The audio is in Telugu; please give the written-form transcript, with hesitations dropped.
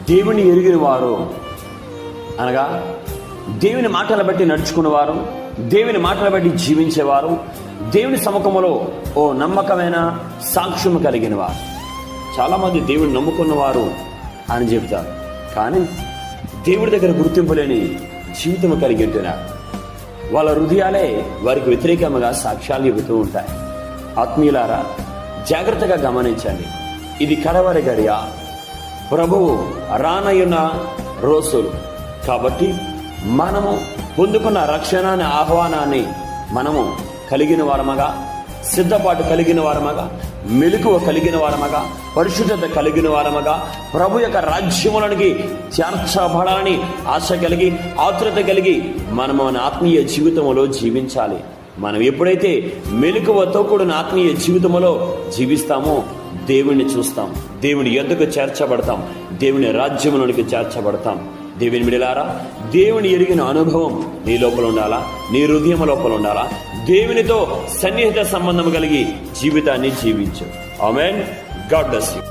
దేవుని ఎరిగిన వారు అనగా దేవుని మాటల బట్టి నడుచుకునేవారు, దేవుని మాటల బట్టి జీవించేవారు, దేవుని సముఖములో ఓ నమ్మకమైన సాక్ష్యం కలిగిన వారు. చాలామంది దేవుని నమ్ముకున్నవారు అని చెప్తారు, కానీ దేవుడి దగ్గర గుర్తింపు లేని జీవితం కలిగి ఉంటున్నారు. వాళ్ళ హృదయాలే వారికి వ్యతిరేకంగా సాక్ష్యాలు చెబుతూ ఉంటాయి. ఆత్మీయులారా, జాగ్రత్తగా గమనించండి. ఇది కడవరి గడియ, ప్రభువు రానయ్యున్న రోజులు. కాబట్టి మనము పొందుకున్న రక్షణ అనే ఆహ్వానాన్ని మనము కలిగిన వారమగా, సిద్ధపాటు కలిగిన వారమగా, మెలకువ కలిగిన వారమగా, పరిశుద్ధత కలిగిన వారమగా, ప్రభు యొక్క రాజ్యములకి చేర్చబడాలని ఆశ కలిగి, ఆతురత కలిగి మనము మన ఆత్మీయ జీవితంలో జీవించాలి. మనం ఎప్పుడైతే మెలకువతో కూడిన ఆత్మీయ జీవితంలో జీవిస్తామో దేవుణ్ణి చూస్తాం, దేవుని యొద్దకు చేర్చబడతాం, దేవుని రాజ్యములోనికి చేర్చబడతాం. దేవుని బిడ్డలారా, దేవుని ఎరిగిన అనుభవం నీ లోపల ఉండాలా, నీ హృదయం లోపల ఉండాలా. దేవునితో సన్నిహిత సంబంధం కలిగి జీవితాన్ని జీవించు. ఆమేన్. God bless you.